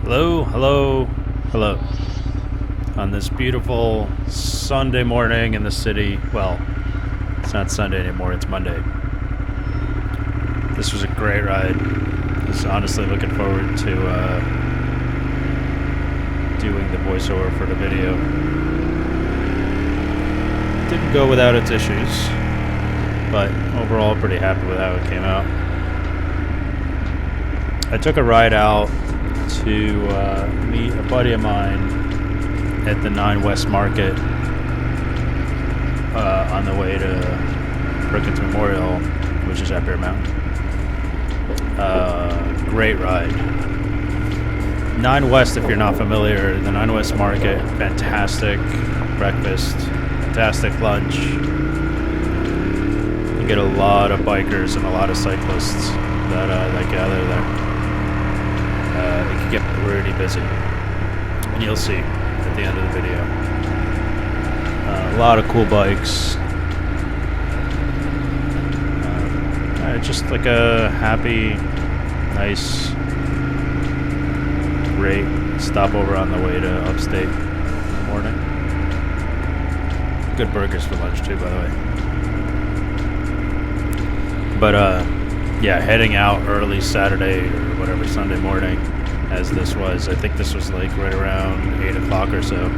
Hello, hello, hello. On this beautiful Sunday morning in the city. Well, it's not Sunday anymore, it's Monday. This was a great ride. I was honestly looking forward to doing the voiceover for the video. Didn't go without its issues, but overall pretty happy with how it came out. I took a ride out to meet a buddy of mine at the 9 West Market on the way to Perkins Memorial, which is at Bear Mountain. Great ride. 9 West, if you're not familiar, the 9 West Market, fantastic breakfast, fantastic lunch. You get a lot of bikers and a lot of cyclists that gather there. It can get pretty busy, and you'll see at the end of the video. A lot of cool bikes. Just like a happy, nice, great stopover on the way to upstate in the morning. Good burgers for lunch too, by the way. But yeah, heading out early Saturday or whatever, Sunday morning, as this was. I think this was like right around 8 o'clock or so.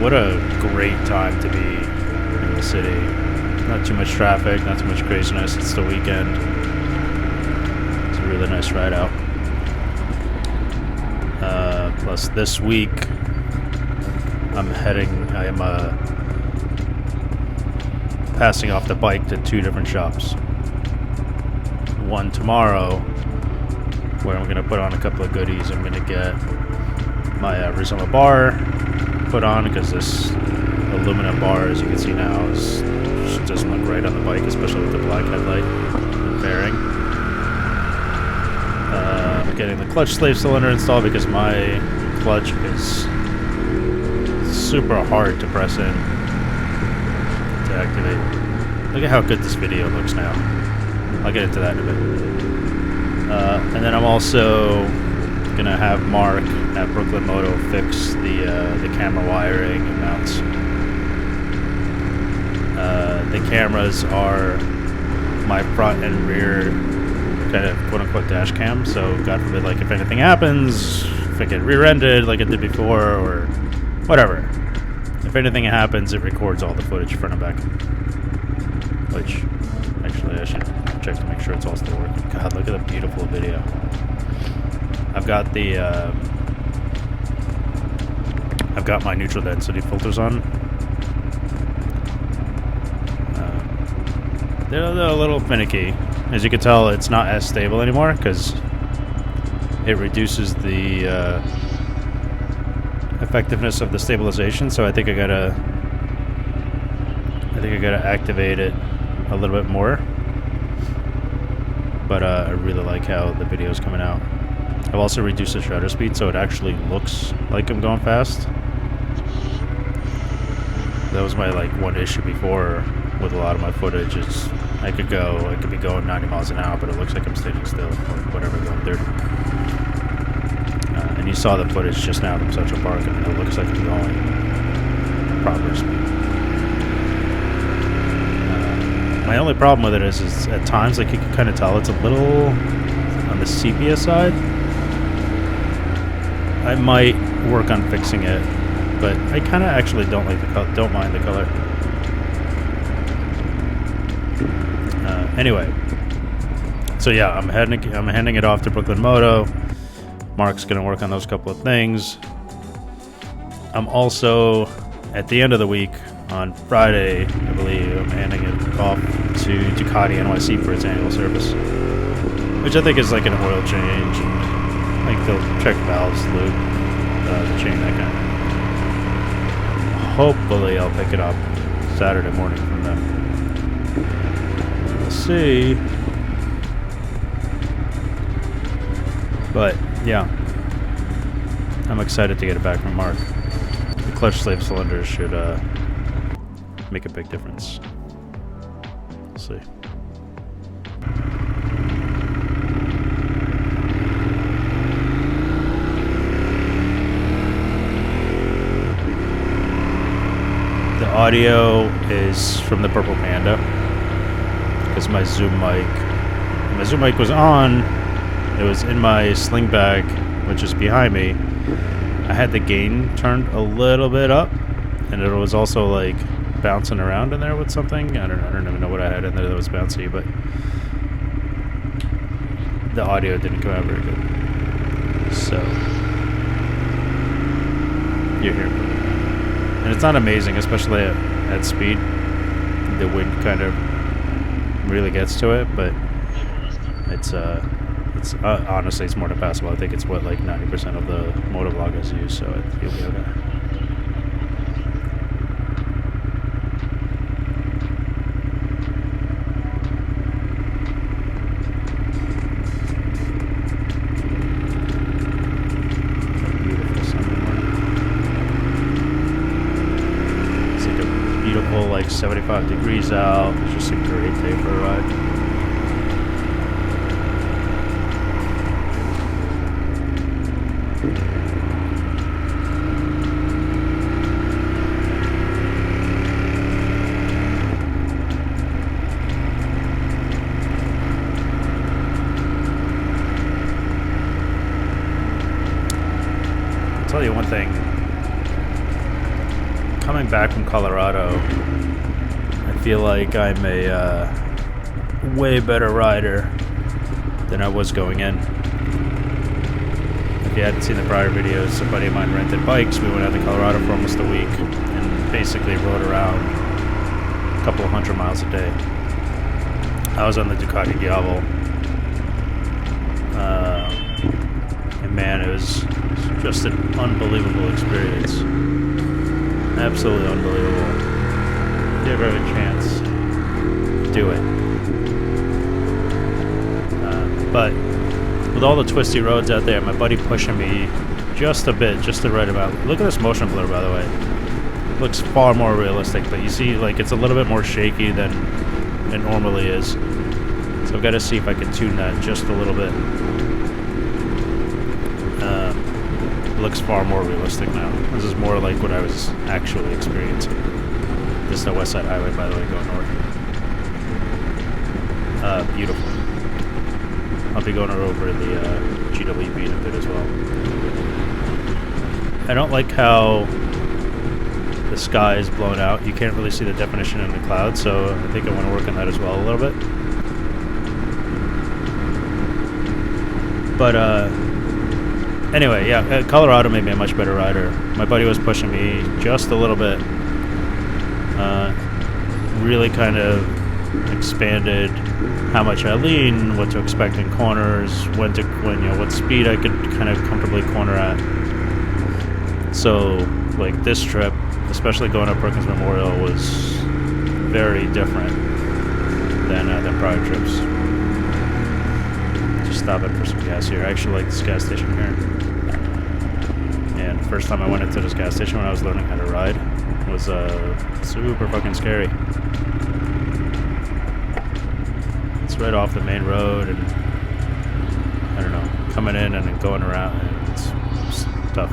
What a great time to be in the city. Not too much traffic, not too much craziness. It's the weekend. It's a really nice ride out. Plus this week, I am passing off the bike to 2 different shops. One tomorrow, where I'm going to put on a couple of goodies. I'm going to get my Rizoma bar put on, because this aluminum bar, as you can see now, doesn't look right on the bike, especially with the black headlight and fairing. I'm getting the clutch slave cylinder installed because my clutch is super hard to press in to activate. Look at how good this video looks now. I'll get into that in a bit. And then I'm also gonna have Mark at Brooklyn Moto fix the camera wiring and mounts. The cameras are my front and rear kind of quote-unquote dash cam, so God forbid, like, if anything happens, if I get rear-ended like I did before, or whatever, if anything happens, it records all the footage front and back. Which, actually, I should check to make sure it's all still working. God, look at the beautiful video. I've got my neutral density filters on. They're a little finicky. As you can tell, it's not as stable anymore because it reduces the effectiveness of the stabilization. So I think I gotta activate it a little bit more. But I really like how the video is coming out. I've also reduced the shutter speed so it actually looks like I'm going fast. That was my one issue before with a lot of my footage. Is I could be going 90 miles an hour, but it looks like I'm standing still, or whatever, going 30. And you saw the footage just now from Central Park, and it looks like I'm going proper speed. My only problem with it is at times, you can kind of tell it's a little on the sepia side. I might work on fixing it, but I kind of actually don't mind the color. Anyway, so yeah, I'm handing it off to Brooklyn Moto. Mark's gonna work on those couple of things. I'm also, at the end of the week, on Friday, I believe, I'm handing it off to Ducati NYC for its annual service, which I think is like an oil change, and they'll check valves, lube, the chain, that kind of. Hopefully I'll pick it up Saturday morning from them. We'll see. But yeah, I'm excited to get it back from Mark. The clutch slave cylinders should make a big difference. We'll see. audio is from the Purple Panda because my Zoom mic was on. It was in my sling bag, which is behind me. I had the gain turned a little bit up, and it was also like bouncing around in there with something. I don't even know what I had in there that was bouncy, but the audio didn't come out very good. So you're here, and it's not amazing, especially at speed. The wind kind of really gets to it, but it's honestly, it's more than passable. I think it's what, like 90% of the motovloggers use, so you'll be okay. Beautiful Sunday morning. It's like a beautiful, like 75 degrees out. It's just a great day for a ride. I'll tell you one thing. Coming back from Colorado, I feel like I'm a way better rider than I was going in. If you hadn't seen the prior videos, a buddy of mine rented bikes. We went out to Colorado for almost a week and basically rode around a couple of 100 miles a day. I was on the Ducati Diavolo. And man, it was just an unbelievable experience. Absolutely unbelievable. If you ever have a chance, do it. But with all the twisty roads out there, my buddy pushing me just a bit, just the right amount. Look at this motion blur, by the way. It looks far more realistic, but you see, like, it's a little bit more shaky than it normally is. So I've got to see if I can tune that just a little bit. Looks far more realistic now. This is more like what I was actually experiencing. This is the West Side Highway, by the way, going north. Beautiful. I'll be going over the GWB in a bit as well. I don't like how the sky is blown out. You can't really see the definition in the clouds, so I think I want to work on that as well a little bit. But anyway, yeah, Colorado made me a much better rider. My buddy was pushing me just a little bit. Really kind of expanded how much I lean, what to expect in corners, what speed I could kind of comfortably corner at. So, like, this trip, especially going up Perkins Memorial, was very different than prior trips. Just stopping for some gas here. I actually like this gas station here. And the first time I went into this gas station when I was learning how to ride was super fucking scary. It's right off the main road, and I don't know, coming in and then going around, and it's tough.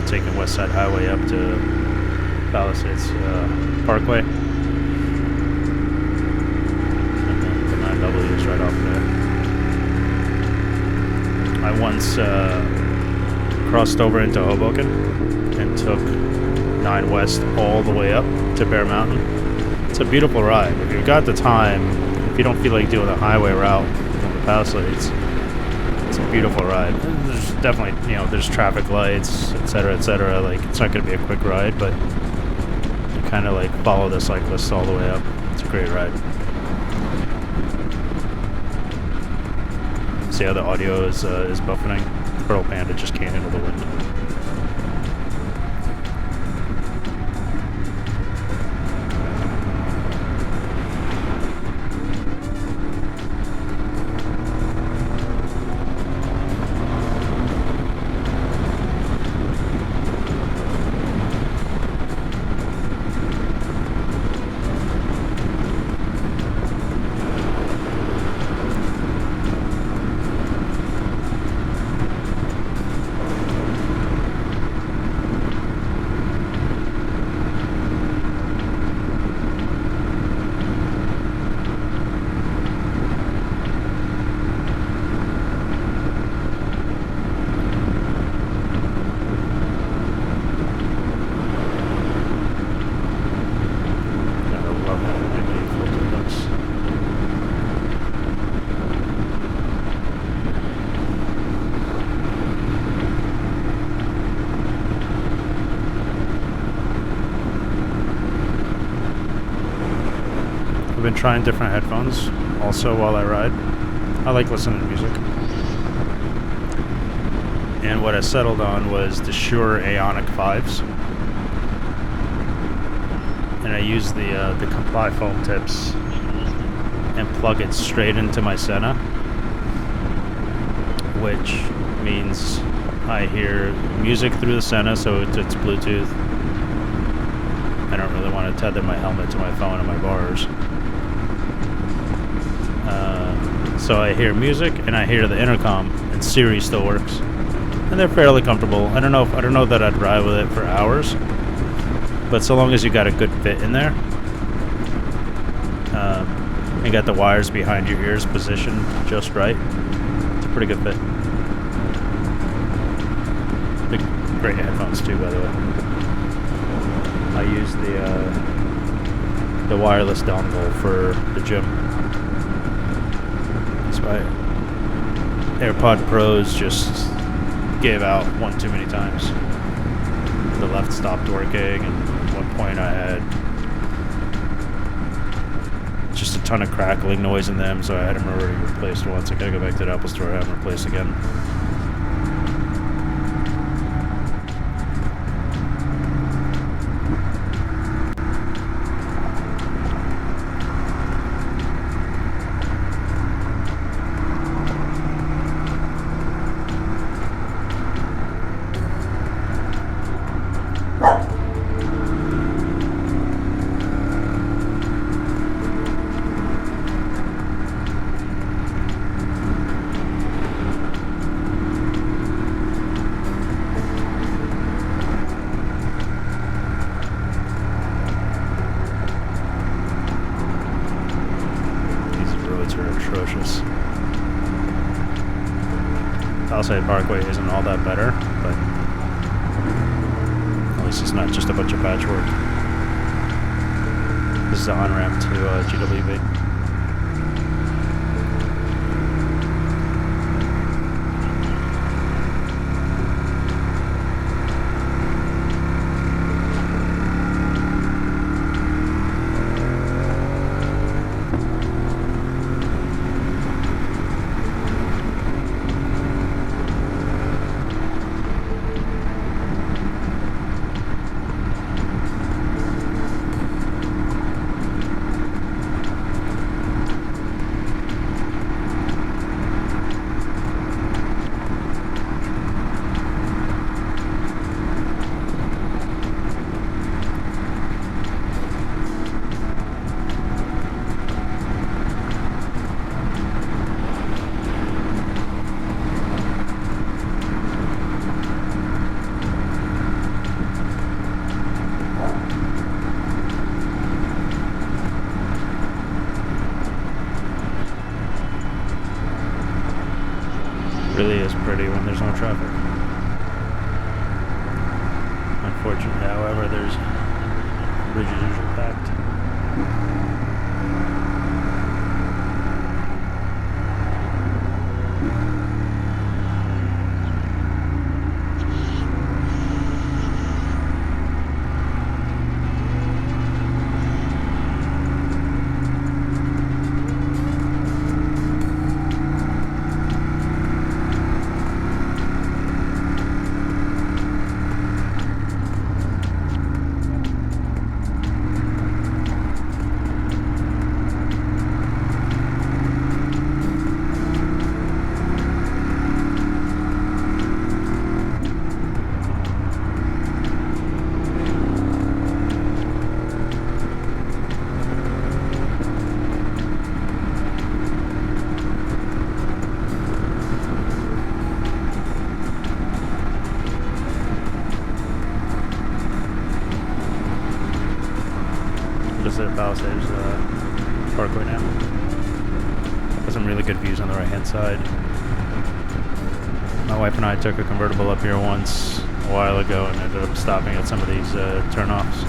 Taking West Side Highway up to Palisades Parkway. And then the 9W is right off there. I once crossed over into Hoboken and took 9 West all the way up to Bear Mountain. It's a beautiful ride. If you've got the time, if you don't feel like doing the highway route from the Palisades, it's a beautiful ride. There's definitely, there's traffic lights, etc., like, it's not going to be a quick ride, but you kind of, like, follow the cyclists all the way up. It's a great ride. See how the audio is buffeting? Pearl Panda just can't handle the wind. trying different headphones also while I ride. I like listening to music. And what I settled on was the Shure Aonic 5s. And I use the Comply foam tips and plug it straight into my Senna, which means I hear music through the Senna, so it's Bluetooth. I don't really want to tether my helmet to my phone and my bars. So I hear music and I hear the intercom, and Siri still works, and they're fairly comfortable. I don't know that I'd ride with it for hours, but so long as you got a good fit in there, and got the wires behind your ears positioned just right, it's a pretty good fit. Great headphones too, by the way. I use the wireless dongle for the gym. That's why AirPod Pros just gave out one too many times. The left stopped working, and at one point I had just a ton of crackling noise in them, so I had them already replaced once. I gotta go back to the Apple store and have them replaced again. Atrocious. Palisades Parkway isn't all that better, but at least it's not just a bunch of patchwork. This is the on-ramp to GWB. Really is pretty when there's no traffic. Unfortunately, however, there's bridges usually packed. At Palisades Parkway now. Got some really good views on the right hand side. My wife and I took a convertible up here once a while ago and ended up stopping at some of these turnoffs.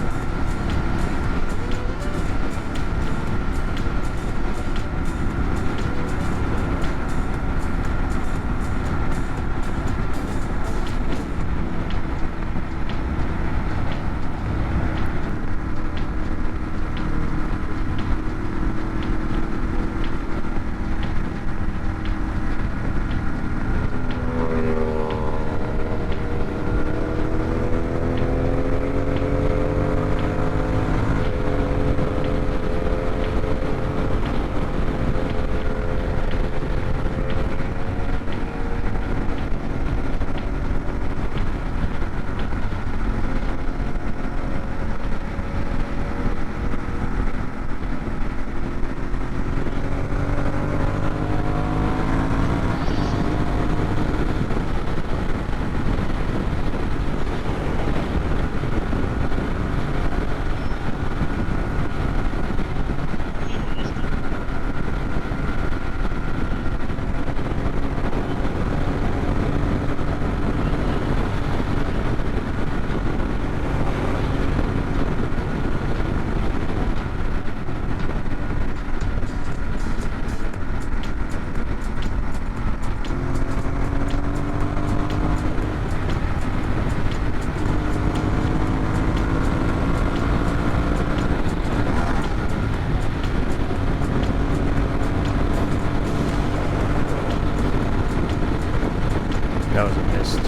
that was a missed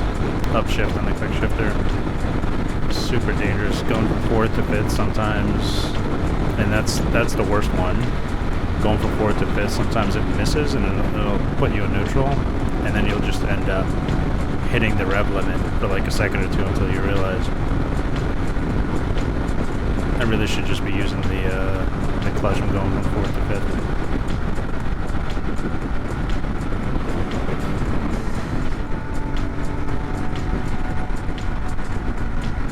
upshift on the quick shifter. Super dangerous, going from fourth to fifth sometimes, and that's the worst one. Going from fourth to fifth, sometimes it misses and it'll put you in neutral, and then you'll just end up hitting the rev limit for like a second or two until you realize I really should just be using the clutch when going from fourth to fifth.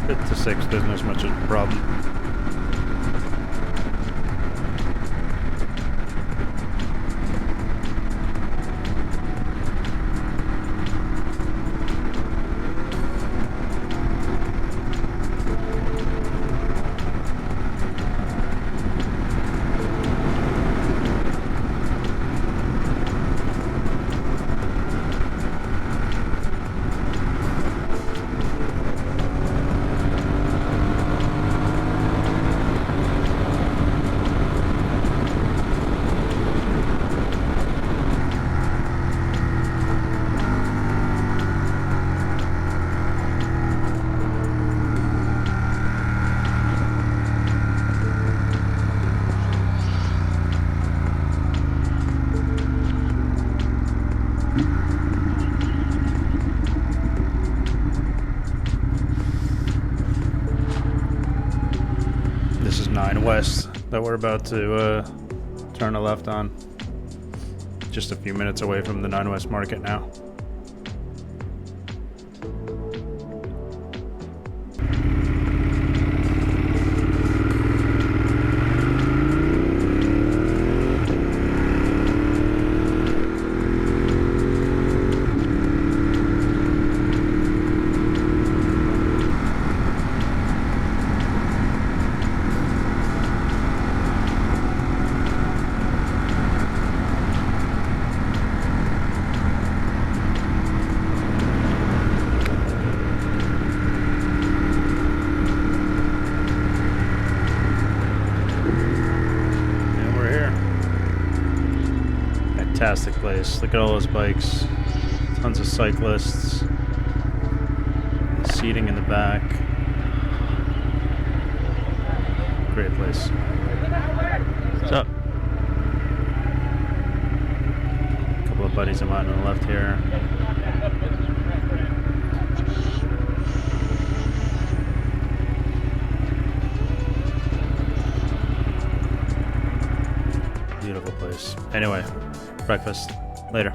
Fifth to sixth isn't as much of a problem. This is 9 West that we're about to turn a left on. Just a few minutes away from the 9 West market now. Fantastic place. Look at all those bikes. Tons of cyclists. Seating in the back. Great place. What's up? A couple of buddies of mine on the left here. Beautiful place. Anyway. Breakfast. Later.